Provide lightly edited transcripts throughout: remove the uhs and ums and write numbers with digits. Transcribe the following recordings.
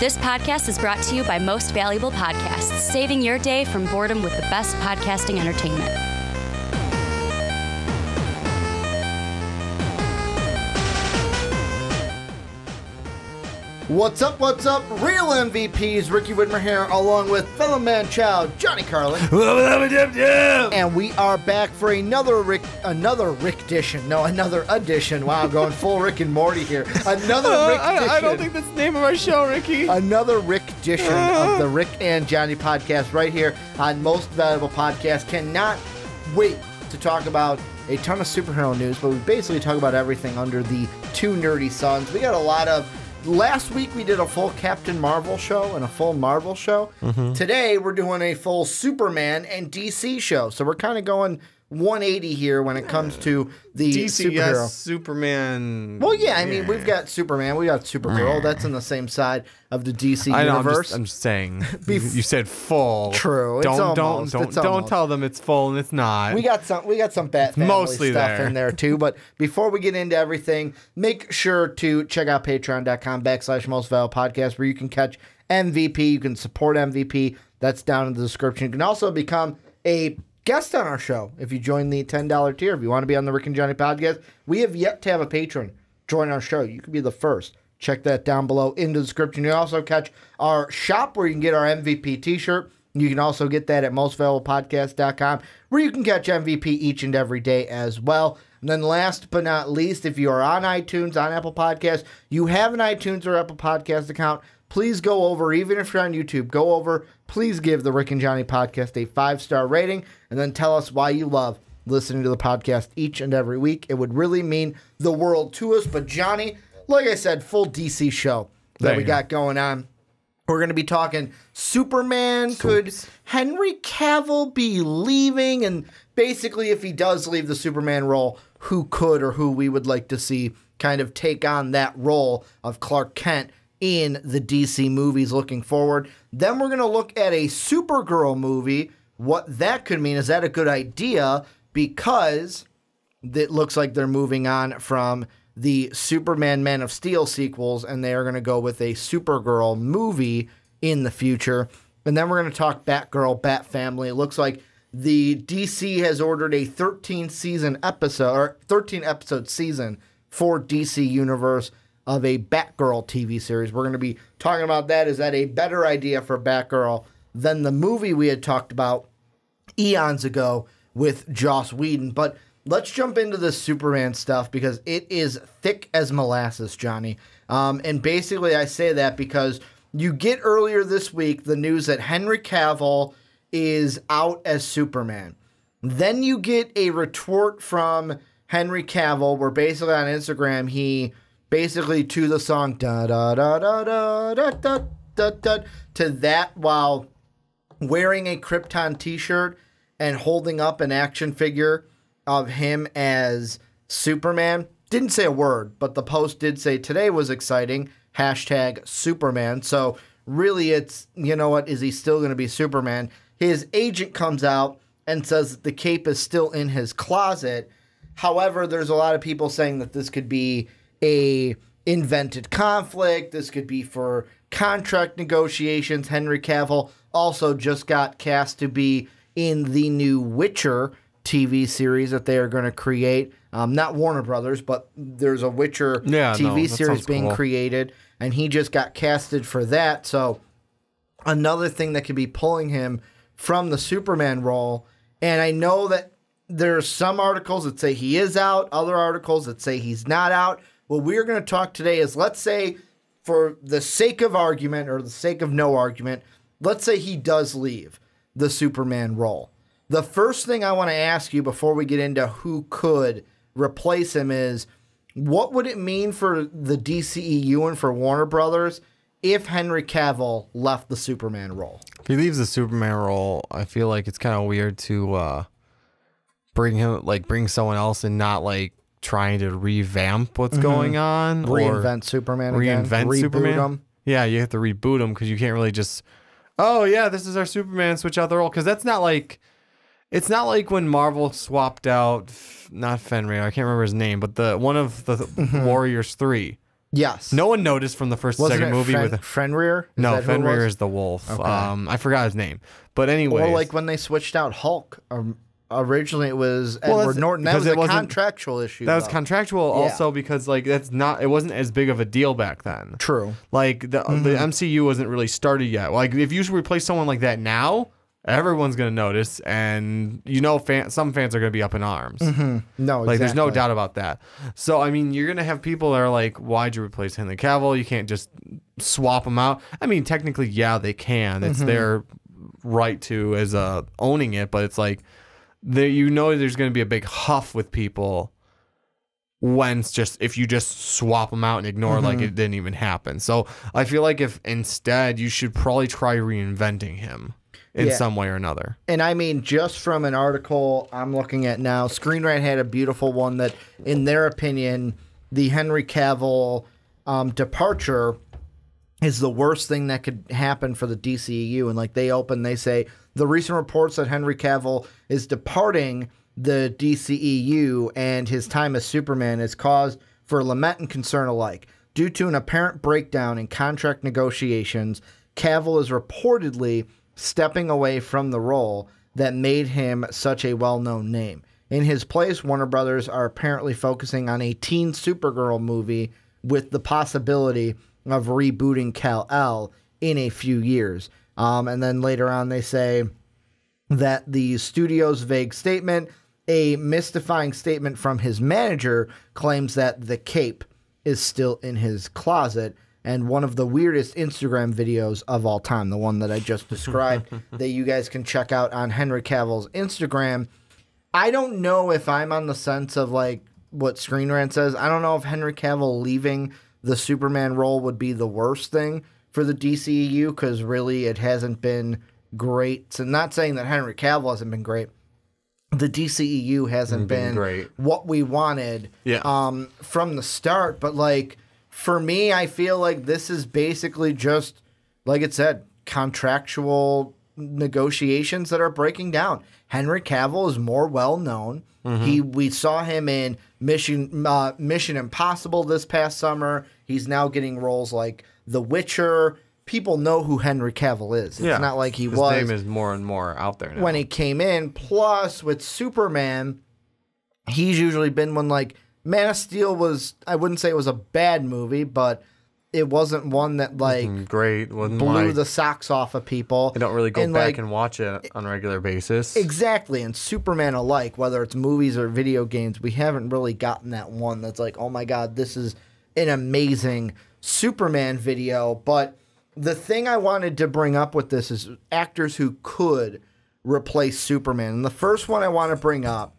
This podcast is brought to you by Most Valuable Podcasts, saving your day from boredom with the best podcasting entertainment. What's up, real MVPs, Ricky Widmer here, along with fellow man child, Johnny Karlic. And we are back for another edition. Wow, going full Rick and Morty here. Another Rick edition. I don't think that's the name of our show, Ricky. Another Rick edition of the Rick and Johnny podcast right here on Most Valuable Podcast. Cannot wait to talk about a ton of superhero news, but we basically talk about everything under the two nerdy suns. We got a lot of... Last week we did a full Captain Marvel show and a full Marvel show. Today we're doing a full Superman and DC show. So we're kind of going 180 here when it comes to the DC, superhero. yes, Superman. Well, yeah, I mean, we've got Superman, we got Supergirl. That's in the same side of the DC universe. I'm just saying. You said full. True. Don't tell them it's full and it's not. We got some Bat family Mostly stuff there. in there too. But before we get into everything, make sure to check out patreon.com/Most Valuable Podcast, where you can catch MVP. You can support MVP. That's down in the description. You can also become a guest on our show if you join the $10 tier. If you want to be on the Rick and Johnny podcast, we have yet to have a patron join our show. You could be the first. Check that down below in the description. You also catch our shop where you can get our MVP t-shirt. You can also get that at mostvaluablepodcast.com, where you can catch MVP each and every day as well. And then last but not least, if you are on iTunes, on Apple Podcasts, you have an iTunes or Apple Podcast account, please go over, even if you're on YouTube, go over, please give the Rick and Johnny podcast a 5-star rating, and then tell us why you love listening to the podcast each and every week. It would really mean the world to us. But Johnny, like I said, full DC show that we got going on. We're going to be talking Superman. Could Henry Cavill be leaving? And basically, if he does leave the Superman role, who could or who we would like to see kind of take on that role of Clark Kent in the DC movies looking forward. Then we're going to look at a Supergirl movie. What that could mean. Is that a good idea? Because it looks like they're moving on from the Superman Man of Steel sequels, and they are going to go with a Supergirl movie in the future. And then we're going to talk Batgirl, Bat Family. It looks like the DC has ordered a 13-episode season for DC Universe of a Batgirl TV series. We're going to be talking about that. Is that a better idea for Batgirl than the movie we had talked about eons ago with Joss Whedon? But let's jump into this Superman stuff because it is thick as molasses, Johnny. And basically I say that because you get earlier this week the news that Henry Cavill is out as Superman. Then you get a retort from Henry Cavill where basically on Instagram he basically to the song da da da da da da da da da to that while wearing a Krypton t-shirt and holding up an action figure of him as Superman. Didn't say a word, but the post did say today was exciting, #Superman. So really it's, you know what, is he still going to be Superman? His agent comes out and says that the cape is still in his closet. However, there's a lot of people saying that this could be a invented conflict. This could be for contract negotiations. Henry Cavill also just got cast to be in the new Witcher TV series that they are going to create. Not Warner Brothers, but there's a Witcher TV series being created, and he just got casted for that. So another thing that could be pulling him from the Superman role. And I know that there's some articles that say he is out, other articles that say he's not out. What we're going to talk today is, let's say, for the sake of argument or the sake of no argument, let's say he does leave the Superman role. The first thing I want to ask you before we get into who could replace him is, what would it mean for the DCEU and for Warner Brothers if Henry Cavill left the Superman role? If he leaves the Superman role, I feel like it's kind of weird to bring someone else and not like trying to revamp what's going on, reinvent Superman again, reboot Superman. Him. Yeah, you have to reboot him because you can't really just, oh yeah, this is our Superman, switch out the role, because that's not like, it's not like when Marvel swapped out not Fenrir, I can't remember his name, but the one of the Warriors 3 Yes. No one noticed from the first and Wasn't second it movie with Fenrir? No, Fenrir is the wolf. Okay. I forgot his name. But anyway, Or like when they switched out Hulk. Originally it was Well, Edward Norton. That because was it a wasn't- contractual issue. that was though. contractual also because like it wasn't as big of a deal back then. True. Like the MCU wasn't really started yet. Like if you should replace someone like that now, everyone's gonna notice, and some fans are gonna be up in arms. No, exactly. Like there's no doubt about that. So I mean, you're gonna have people that are like, "Why'd you replace Henry Cavill? You can't just swap them out." I mean, technically, yeah, they can. It's their right to as owning it, but it's like there's gonna be a big huff with people if you just swap them out and ignore like it didn't even happen. So I feel like if instead you should probably try reinventing him in some way or another. And I mean, just from an article I'm looking at now, Screen Rant had a beautiful one that, in their opinion, the Henry Cavill departure is the worst thing that could happen for the DCEU. And like they say, the recent reports that Henry Cavill is departing the DCEU and his time as Superman is cause for lament and concern alike. Due to an apparent breakdown in contract negotiations, Cavill is reportedly stepping away from the role that made him such a well-known name. In his place, Warner Brothers are apparently focusing on a teen Supergirl movie with the possibility of rebooting Kal-El in a few years. And then later on they say that the studio's vague statement, a mystifying statement from his manager, claims that the cape is still in his closet, and one of the weirdest Instagram videos of all time, the one that I just described, that you guys can check out on Henry Cavill's Instagram. I don't know if I'm on the sense of like what Screen Rant says. I don't know if Henry Cavill leaving the Superman role would be the worst thing for the DCEU, because really it hasn't been great. So not saying that Henry Cavill hasn't been great. The DCEU hasn't been great. What we wanted from the start. But like, for me, I feel like this is basically just, like it said, contractual negotiations that are breaking down. Henry Cavill is more well known. We saw him in Mission Impossible this past summer. He's now getting roles like The Witcher. People know who Henry Cavill is. It's not like his name is more and more out there now. When he came in. Plus, with Superman, he's usually been when like Man of Steel was, I wouldn't say it was a bad movie, but it wasn't one that like great. blew the socks off of people. I don't really go back and watch it on a regular basis. Exactly. And Superman alike, whether it's movies or video games, we haven't really gotten that one that's like, oh my God, this is an amazing Superman video. But the thing I wanted to bring up with this is actors who could replace Superman. And the first one I want to bring up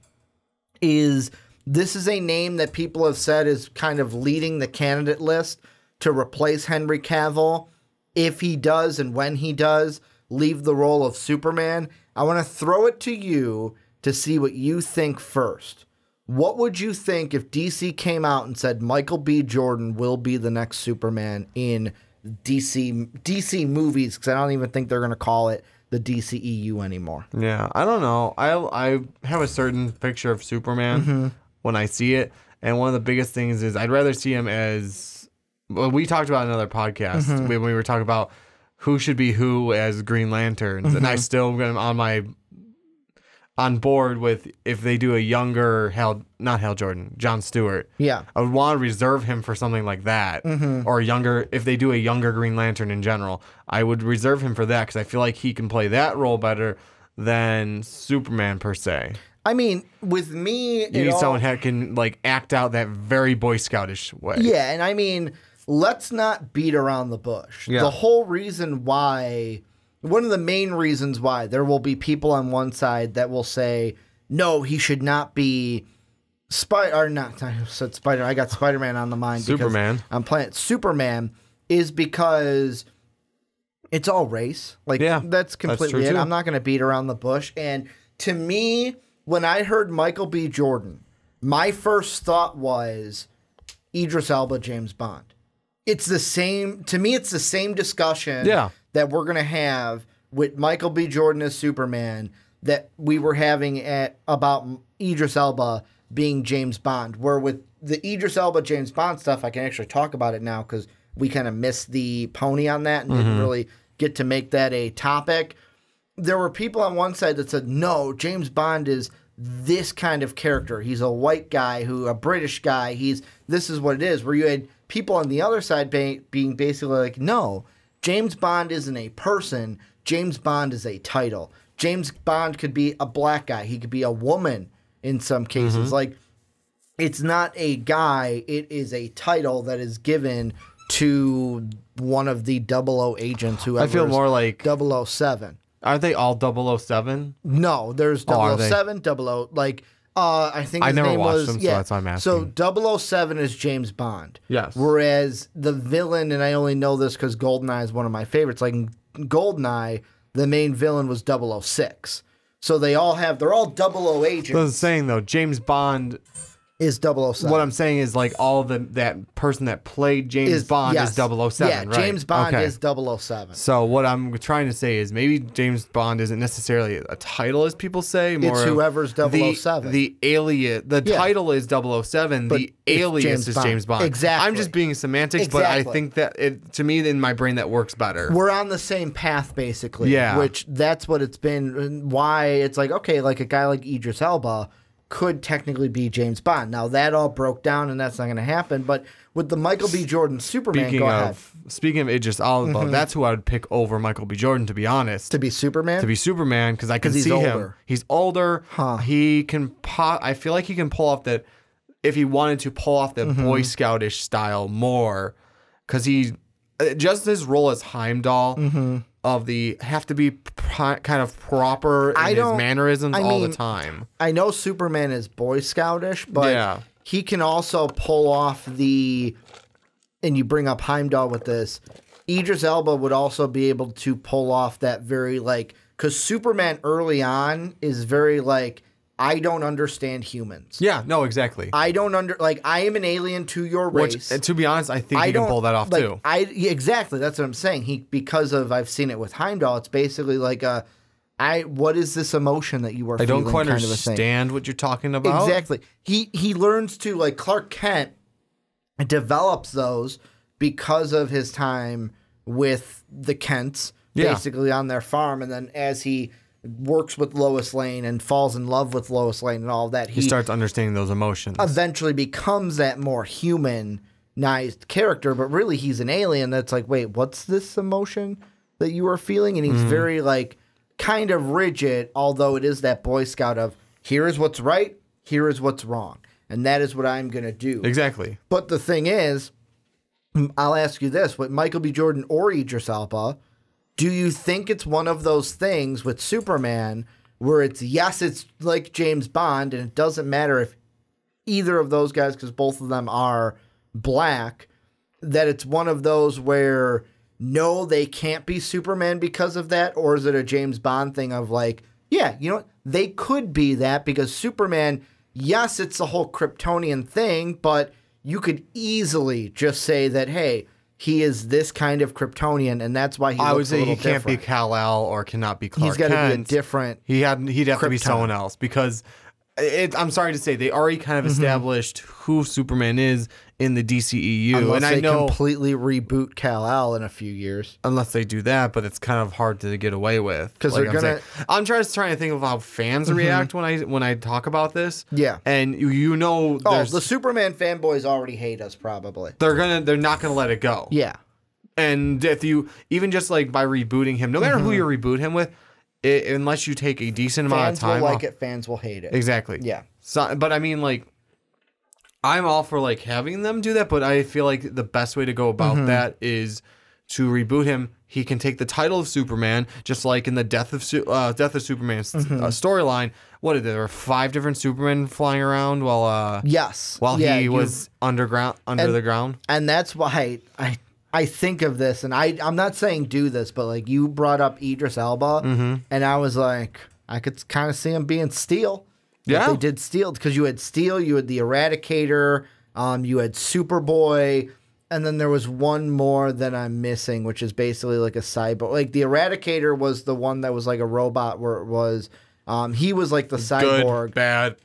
is, this is a name that people have said is kind of leading the candidate list to replace Henry Cavill. If he does and when he does leave the role of Superman, I want to throw it to you to see what you think first. What would you think if DC came out and said Michael B. Jordan will be the next Superman in DC movies? Because I don't even think they're going to call it the DCEU anymore. Yeah, I don't know. I have a certain picture of Superman when I see it, and one of the biggest things is I'd rather see him as, well, we talked about in another podcast when we were talking about who should be who as Green Lanterns, and I still am on board with if they do a younger John Stewart. Yeah, I would want to reserve him for something like that, or if they do a younger Green Lantern in general, I would reserve him for that because I feel like he can play that role better than Superman per se. I mean, with me, you need someone who can like act out that very Boy Scoutish way. Yeah, and I mean, let's not beat around the bush. Yeah. The whole reason why, one of the main reasons why there will be people on one side that will say, no, he should not be I said Spider. I got Spider-Man on the mind. Superman. I'm playing Superman is because it's all race. Like, that's completely that's it. too. I'm not going to beat around the bush. And to me, when I heard Michael B. Jordan, my first thought was Idris Elba, James Bond. It's the same, to me, it's the same discussion that we're going to have with Michael B. Jordan as Superman that we were having about Idris Elba being James Bond, where with the Idris Elba James Bond stuff, I can actually talk about it now because we kind of missed the pony on that and didn't really get to make that a topic. There were people on one side that said, no, James Bond is this kind of character. He's a white guy, a British guy. This is what it is. Where you had people on the other side being basically like, no, James Bond isn't a person. James Bond is a title. James Bond could be a black guy. He could be a woman in some cases. Like, it's not a guy. It is a title that is given to one of the 00 agents. Whoever I feel more like 007. Are they all 007? No, there's 007, 00. Like, I think his I never name watched was, them, so that's why I'm asking. So 007 is James Bond. Yes. Whereas the villain, and I only know this because GoldenEye is one of my favorites. Like in GoldenEye, the main villain was 006. So they're all 00 agents. So I was saying though, James Bond is 007. What I'm saying is like that person that played James Bond is 007, yeah, right? James Bond is 007. So what I'm trying to say is maybe James Bond isn't necessarily a title as people say. More it's whoever's 007. The alien, title is 007. But the alias is James Bond. Exactly. I'm just being semantics, but I think that to me, in my brain, that works better. We're on the same path, basically. Yeah. Which that's what it's been. And why it's like, okay, like a guy like Idris Elba could technically be James Bond. Now, that all broke down, and that's not going to happen. But with the Michael B. Jordan Superman, Speaking of Idris Elba, that's who I would pick over Michael B. Jordan, to be honest. To be Superman? To be Superman, because I can see him. He's older. Huh. He can I feel like he can pull off that, if he wanted to pull off the Boy Scoutish style more, because just his role as Heimdall of the have to be kind of proper in his mannerisms all the time. I know Superman is Boy Scoutish, but he can also pull off and you bring up Heimdall with this, Idris Elba would also be able to pull off that very because Superman early on is very I don't understand humans. Yeah, no, exactly. I don't I am an alien to your race. Which, to be honest, I think he can pull that off too. Exactly, that's what I'm saying. Because I've seen it with Heimdall, it's basically what is this emotion that you are feeling? I don't quite understand what you're talking about. Exactly. He learns to, Clark Kent develops those because of his time with the Kents, basically on their farm, and then as he works with Lois Lane and falls in love with Lois Lane and all that, he starts understanding those emotions. Eventually becomes that more humanized character, but really he's an alien that's wait, what's this emotion that you are feeling? And he's very kind of rigid, although it is that Boy Scout of here is what's right, here is what's wrong, and that is what I'm going to do. Exactly. But the thing is, I'll ask you this, with Michael B. Jordan or Idris Elba, do you think it's one of those things with Superman where it's like James Bond, and it doesn't matter if either of those guys, because both of them are black, that it's one of those where, no, they can't be Superman because of that? Or is it a James Bond thing of yeah, you know what? They could be that because Superman, yes, it's the whole Kryptonian thing, but you could easily just say that, hey, he is this kind of Kryptonian, and that's why he looks a little different. He can't be Kal-El or cannot be Clark Kent. He's got to be a different He'd have to be someone else because I'm sorry to say, they already kind of established who Superman is in the DCEU. Unless and they I know completely reboot Kal-El in a few years. Unless they do that, but it's kind of hard to get away with. Because they're going to... I'm trying to think of how fans react when I talk about this. Yeah. And you know... the Superman fanboys already hate us, probably. They're not going to let it go. Yeah. And if you... Even just by rebooting him, no matter who you reboot him with, unless you take a decent amount of time... Fans will like it, fans will hate it. Exactly. Yeah. So, but I mean, I'm all for having them do that, but I feel like the best way to go about that is to reboot him. He can take the title of Superman, just like in the Death of Superman storyline. What there were 5 different Supermen flying around while he was under the ground, and that's why I think of this, and I'm not saying do this, but you brought up Idris Elba, and I was I could kind of see him being Steel. Yeah, they did Steel because you had Steel, you had the Eradicator, you had Superboy, and then there was one more that I'm missing, which is basically a cyborg. The Eradicator was the one that was a robot, where it was He was like the cyborg. Good, bad.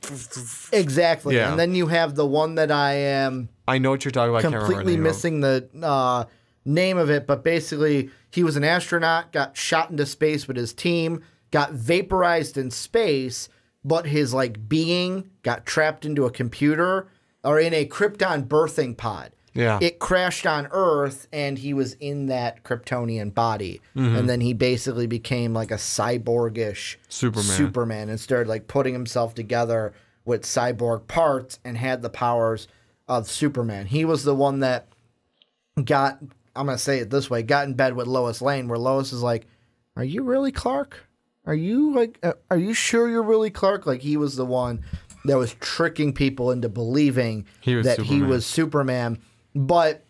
Exactly. Yeah. And then you have the one that I know what you're talking about. completely missing the name of it, but basically he was an astronaut, got shot into space with his team, got vaporized in space, but his like being got trapped into a computer or in a Krypton birthing pod. Yeah. It crashed on Earth, and he was in that Kryptonian body. And then he basically became like a cyborgish Superman and started like putting himself together with cyborg parts and had the powers of Superman. He was the one that got, I'm going to say it this way, got in bed with Lois Lane, where Lois is like, "Are you really Clark? Are you sure you're really Clark?" Like, he was the one that was tricking people into believing he was Superman. But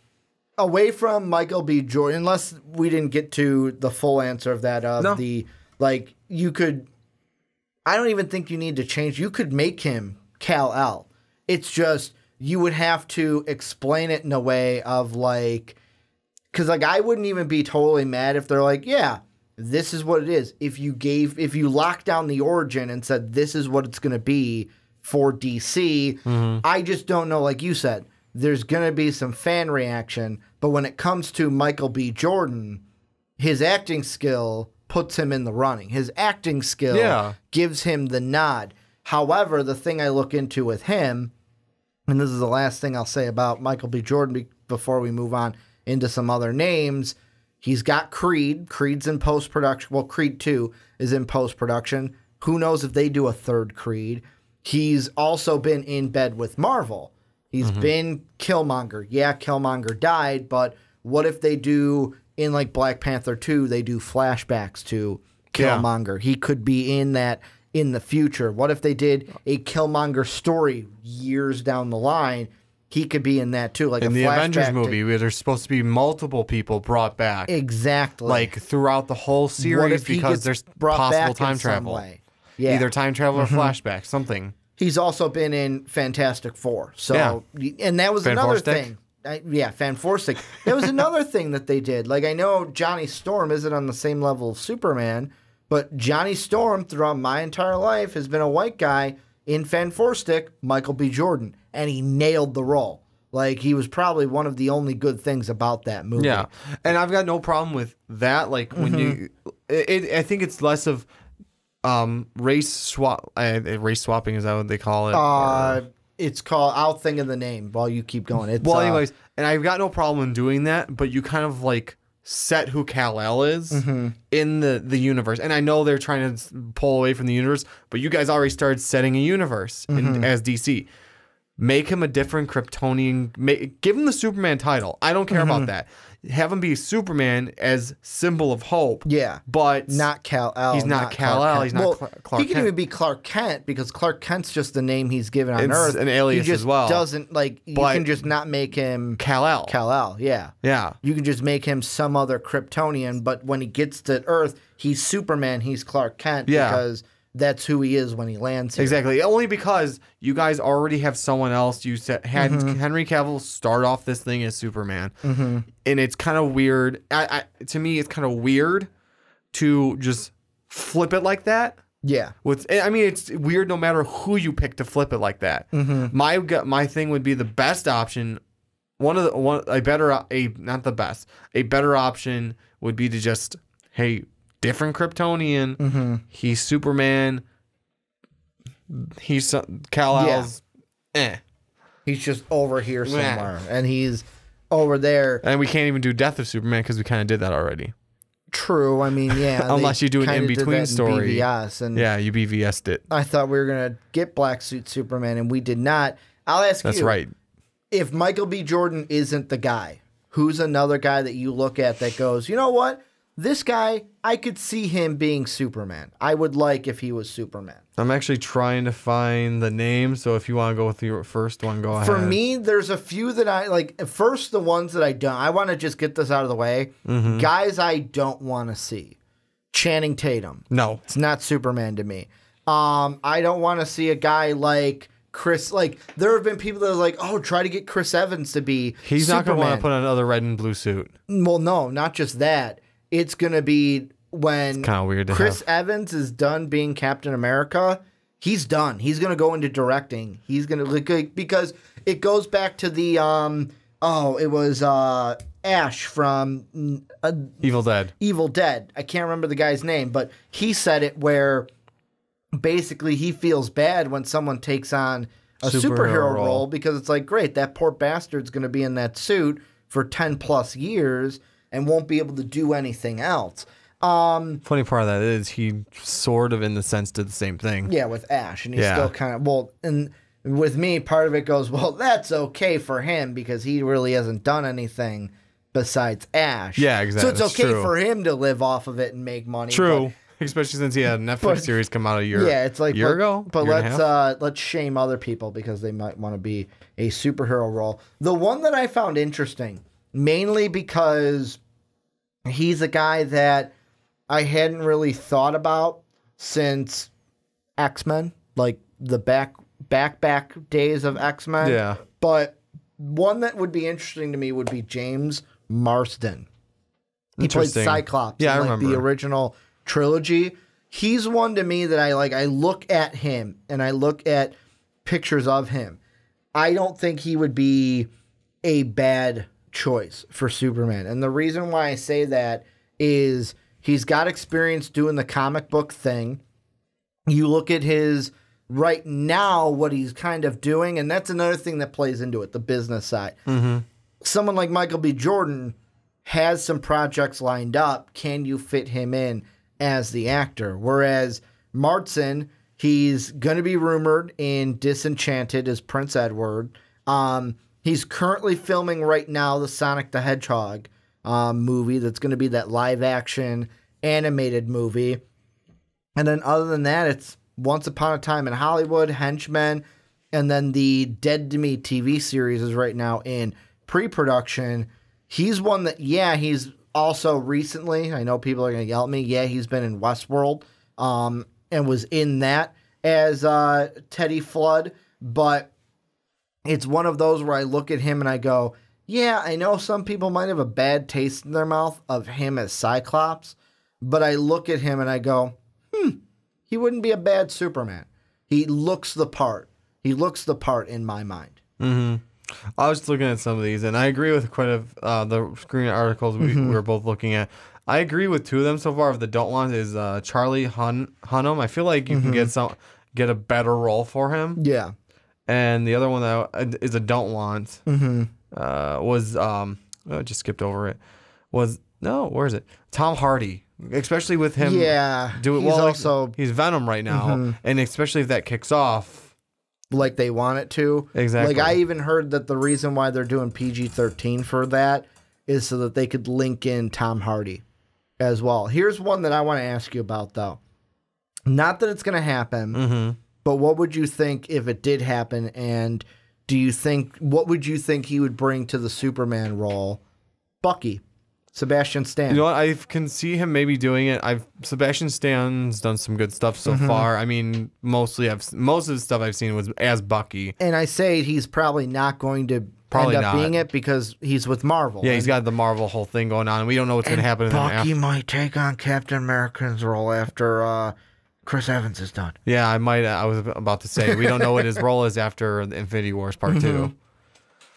away from Michael B. Jordan, unless we didn't get to the full answer of that, you could, I don't even think you need to change. You could make him Kal-El. It's just, you would have to explain it in a way of like, because like I wouldn't even be totally mad if they're like, yeah, this is what it is. If you locked down the origin and said this is what it's going to be for DC, I just don't know. Like you said, there's going to be some fan reaction, but when it comes to Michael B. Jordan, his acting skill puts him in the running. His acting skill gives him the nod. However, the thing I look into with him, and this is the last thing I'll say about Michael B. Jordan before we move on into some other names, he's got Creed. Creed's in post-production. Well, Creed 2 is in post-production. Who knows if they do a third Creed. He's also been in bed with Marvel. He's been Killmonger. Yeah, Killmonger died, but what if they do, in like Black Panther 2, they do flashbacks to Killmonger? Yeah. He could be in that in the future. What if they did a Killmonger story years down the line? He could be in that too. Like in the Avengers movie, where there's supposed to be multiple people brought back. Exactly. Like throughout the whole series, because there's possible time travel. Yeah. Either time travel or flashback, something. He's also been in Fantastic Four. So, and that was another thing. Fan Four Stick. That was another thing that they did. Like, I know Johnny Storm isn't on the same level of Superman, but Johnny Storm throughout my entire life has been a white guy in Fan Four Stick, Michael B. Jordan, and he nailed the role. Like, he was probably one of the only good things about that movie. Yeah, and I've got no problem with that. Like, when I think it's less of race swapping, is that what they call it? It's called, I'll think of the name while you keep going. It's, anyways, and I've got no problem in doing that, but you kind of like set who Kal-El is in the universe. And I know they're trying to pull away from the universe, but you guys already started setting a universe as DC. Make him a different Kryptonian. Give him the Superman title. I don't care about that. Have him be Superman as symbol of hope. Yeah. But not Kal-El. He's not Kal-El. He's not Clark Kent. He can even be Clark Kent, because Clark Kent's just the name he's given on Earth. It's an alias as well. Doesn't, like, you can just not make him Kal-El. Kal-El, yeah. Yeah. You can just make him some other Kryptonian, but when he gets to Earth, he's Superman, he's Clark Kent, because that's who he is when he lands here. Exactly. Only because you guys already have someone else. You had Henry Cavill start off this thing as Superman. And it's kind of weird. To me, it's kind of weird to just flip it like that. Yeah. It's weird no matter who you pick to flip it like that. My thing would be the best option. A better option would be to just, hey, different Kryptonian. He's Superman. He's Kal-El's. He's just over here somewhere, and he's over there. And we can't even do Death of Superman because we kind of did that already. True. I mean, yeah. Unless you do an in-between story. BVS, and yeah, you BVS'd it. I thought we were going to get Black Suit Superman, and we did not. I'll ask you. That's right. If Michael B. Jordan isn't the guy, who's another guy that you look at that goes, you know what? This guy, I could see him being Superman. I would like if he was Superman. I'm actually trying to find the name, so if you want to go with your first one, go ahead. For me, there's a few that I like. First, the ones that I don't. I want to just get this out of the way. Guys I don't want to see. Channing Tatum. No. It's not Superman to me. I don't want to see a guy like Chris. Like, there have been people that are like, oh, try to get Chris Evans to be He's Superman. not going to want to put on another red and blue suit. Well, no, not just that. It's going to be when kind of weird to Chris have. Evans is done being Captain America, he's done. He's going to go into directing. He's going to because it goes back to the it was Ash from Evil Dead. Evil Dead. I can't remember the guy's name, but he said it where basically he feels bad when someone takes on a superhero role because it's like, great, that poor bastard's going to be in that suit for 10 plus years and won't be able to do anything else. Funny part of that is he sort of in the sense did the same thing. Yeah, with Ash, and he's still kind of and with me, part of it goes, well, that's okay for him because he really hasn't done anything besides Ash. Yeah, exactly. So it's okay for him to live off of it and make money. True. Especially since he had a Netflix series come out a year ago. But let's shame other people because they might want to be a superhero role. The one that I found interesting, mainly because he's a guy that I hadn't really thought about since X-Men, like the back days of X-Men. Yeah. But one that would be interesting to me would be James Marsden. He played Cyclops in the original trilogy. He's one to me that I like. I look at him and I look at pictures of him. I don't think he would be a bad choice for Superman. And the reason why I say that is he's got experience doing the comic book thing. You look at his right now, what he's kind of doing, and that's another thing that plays into it, the business side. Mm-hmm. Someone like Michael B. Jordan has some projects lined up. Can you fit him in as the actor? Whereas Marsden, he's going to be rumored in Disenchanted as Prince Edward. He's currently filming right now the Sonic the Hedgehog movie that's going to be that live-action animated movie. And then other than that, it's Once Upon a Time in Hollywood, Henchmen, and then the Dead to Me TV series is right now in pre-production. He's one that, he's also recently, I know people are going to yell at me, he's been in Westworld and was in that as Teddy Flood, but it's one of those where I look at him and I go, I know some people might have a bad taste in their mouth of him as Cyclops, but I look at him and I go, he wouldn't be a bad Superman. He looks the part. He looks the part in my mind. Mm-hmm. I was looking at some of these, and I agree with quite a the screen articles we were both looking at. I agree with two of them so far. If the don't want is Charlie Hunnam. I feel like you can get a better role for him. Yeah. And the other one that is a don't want was I just skipped over it. Where is it? Tom Hardy. Especially with him, he's Venom right now, and especially if that kicks off, like they want it to. Exactly. Like I even heard that the reason why they're doing PG-13 for that is so that they could link in Tom Hardy as well. Here's one that I want to ask you about, though. Not that it's going to happen, but what would you think if it did happen? And what would you think he would bring to the Superman role? Bucky. Sebastian Stan. You know what? I can see him maybe doing it. Sebastian Stan's done some good stuff so far. I mean, most of the stuff I've seen was as Bucky. And I say he's probably not going to end up being it because he's with Marvel. Yeah, he's got the Marvel whole thing going on. And we don't know what's going to happen. Bucky might take on Captain America's role after Chris Evans is done. Yeah, I might. I was about to say we don't know what his role is after Infinity Wars Part 2.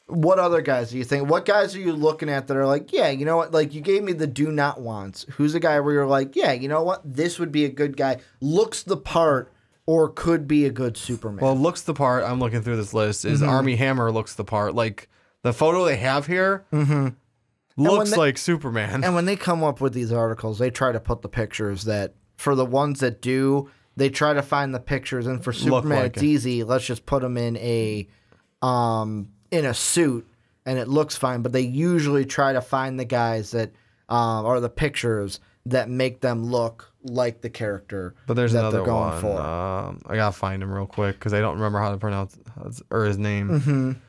What other guys do you think? What guys are you looking at that are like, you know what? Like, you gave me the do not wants. Who's a guy where you're like, you know what? This would be a good guy. Looks the part or could be a good Superman. Well, looks the part. I'm looking through this list. Is Armie Hammer looks the part. Like, the photo they have here looks like Superman. And when they come up with these articles, they try to put the pictures that, for the ones that do, they try to find the pictures. And for Superman, it's easy. Let's just put him in a suit and it looks fine, but they usually try to find the guys that or the pictures that make them look like the character but there's that another they're going one. for. I gotta find him real quick because I don't remember how to pronounce his name.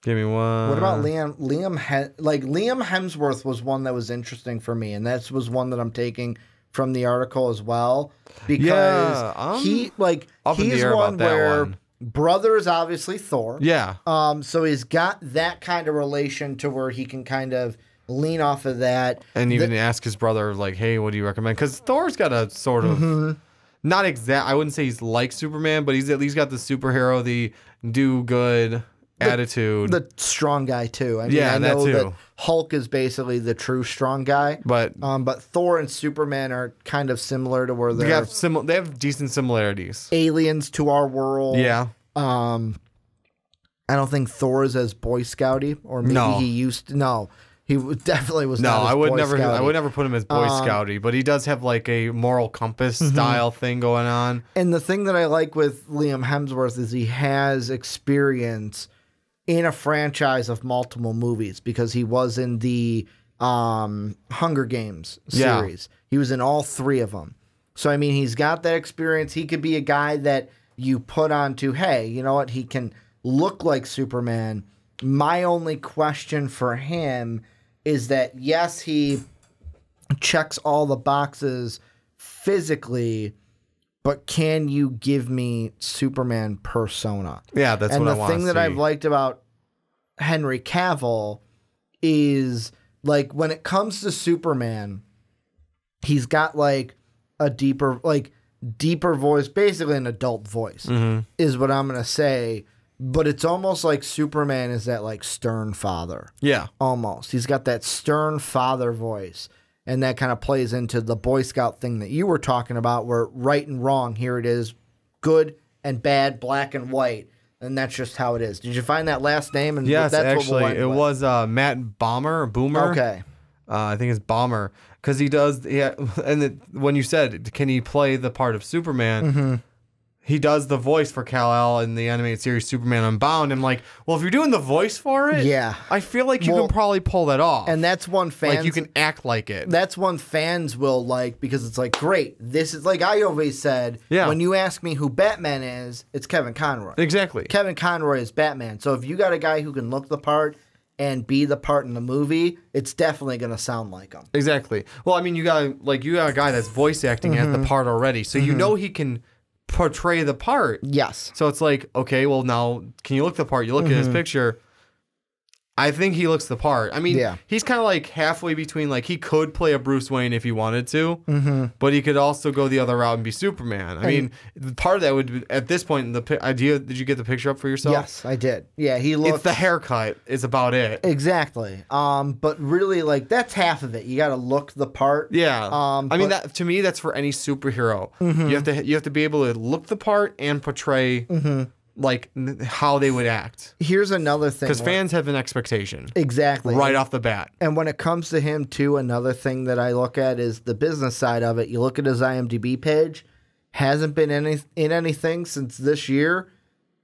Give me one. What about Liam Hemsworth was one that was interesting for me, and that was one that I'm taking from the article as well because he's one where brother is obviously Thor. Yeah. So he's got that kind of relation to where he can kind of lean off of that. And even ask his brother, like, hey, what do you recommend? Because Thor's got a sort of, not exact, I wouldn't say he's like Superman, but he's at least got the superhero, the do good attitude. The strong guy, too. I mean, Yeah, I know that too. that Hulk is basically the true strong guy. But Thor and Superman are kind of similar to where they have decent similarities. aliens to our world. Yeah. I don't think Thor is as Boy Scouty, or maybe he used to. No, he definitely was not. I would Boy never. Scouty. I would never put him as Boy Scouty, but he does have like a moral compass style thing going on. And the thing that I like with Liam Hemsworth is he has experience in a franchise of multiple movies because he was in the Hunger Games series. Yeah. He was in all 3 of them. So I mean, he's got that experience. He could be a guy that you put onto. Hey, you know what? He can look like Superman. My only question for him is that, yes, he checks all the boxes physically, but can you give me Superman persona? Yeah, that's what I want to see. And the thing that I've liked about Henry Cavill is, like, when it comes to Superman, he's got, like, a deeper voice, basically an adult voice, is what I'm going to say. But it's almost like Superman is that, like, stern father. Yeah. Almost. He's got that stern father voice. And that kind of plays into the Boy Scout thing that you were talking about, where right and wrong, here it is, good and bad, black and white. And that's just how it is. Did you find that last name? And yes, that's actually. What it was Matt Boomer. Okay. I think it's Bomber. Because he does, and when you said, can he play the part of Superman? He does the voice for Kal-El in the animated series Superman Unbound. I'm like, well, if you're doing the voice for it, I feel like you can probably pull that off. And that's one fans... Like, you can act like it. That's one fans will like, because it's like, great, this is, like I always said, when you ask me who Batman is, it's Kevin Conroy. Exactly. Kevin Conroy is Batman. So if you got a guy who can look the part and be the part in the movie, it's definitely going to sound like him. Exactly. Well, I mean, you got a guy that's voice acting as the part already, so you know he can portray the part. Yes. So it's like, okay, well, now can you look the part? You look at his picture. I think he looks the part. I mean, he's kind of like halfway between, like, he could play a Bruce Wayne if he wanted to, but he could also go the other route and be Superman. I mean, part of that would be, at this point, the idea, did you get the picture up for yourself? Yes, I did. Yeah, he looks... It's the haircut is about it. Exactly. But really, like, that's half of it. You got to look the part. Yeah. I mean, that to me, that's for any superhero. You have to be able to look the part and portray... like how they would act. Here's another thing. Because fans have an expectation. Exactly. Right off the bat. And when it comes to him, too, another thing that I look at is the business side of it. You look at his IMDb page, hasn't been in anything since this year,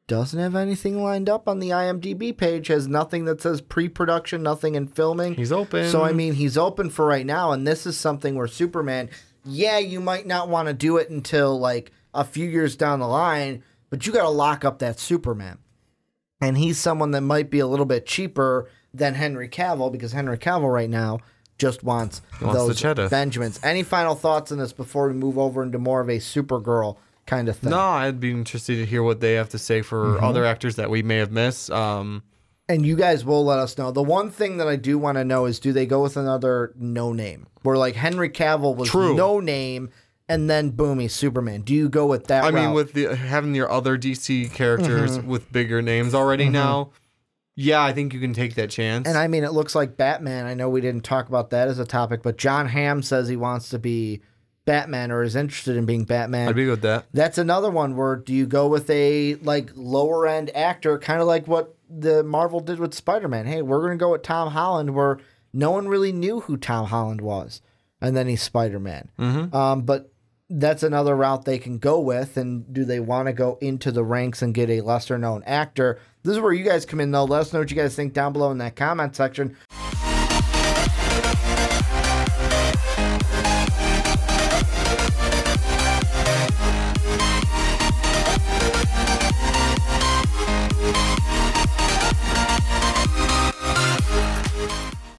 doesn't have anything lined up on the IMDb page, has nothing that says pre-production, nothing in filming. He's open. So, I mean, he's open for right now, and this is something where Superman, you might not want to do it until, like, a few years down the line, but you got to lock up that Superman. And he's someone that might be a little bit cheaper than Henry Cavill, because Henry Cavill right now just wants those Benjamins. Any final thoughts on this before we move over into more of a Supergirl kind of thing? No, I'd be interested to hear what they have to say for other actors that we may have missed. And you guys will let us know. The one thing that I do want to know is, do they go with another no name? Where, like, Henry Cavill was no name, and then boom, he's Superman. Do you go with that route? I mean, with having your other DC characters with bigger names already now, I think you can take that chance. And I mean, it looks like Batman. I know we didn't talk about that as a topic, but John Hamm says he wants to be Batman or is interested in being Batman. I'd be good with that. That's another one where, do you go with a, like, lower end actor, kind of like what the Marvel did with Spider-Man? Hey, we're going to go with Tom Holland, where no one really knew who Tom Holland was, and then he's Spider-Man. But that's another route they can go with. And do they want to go into the ranks and get a lesser known actor? This is where you guys come in, though. Let us know what you guys think down below in that comment section.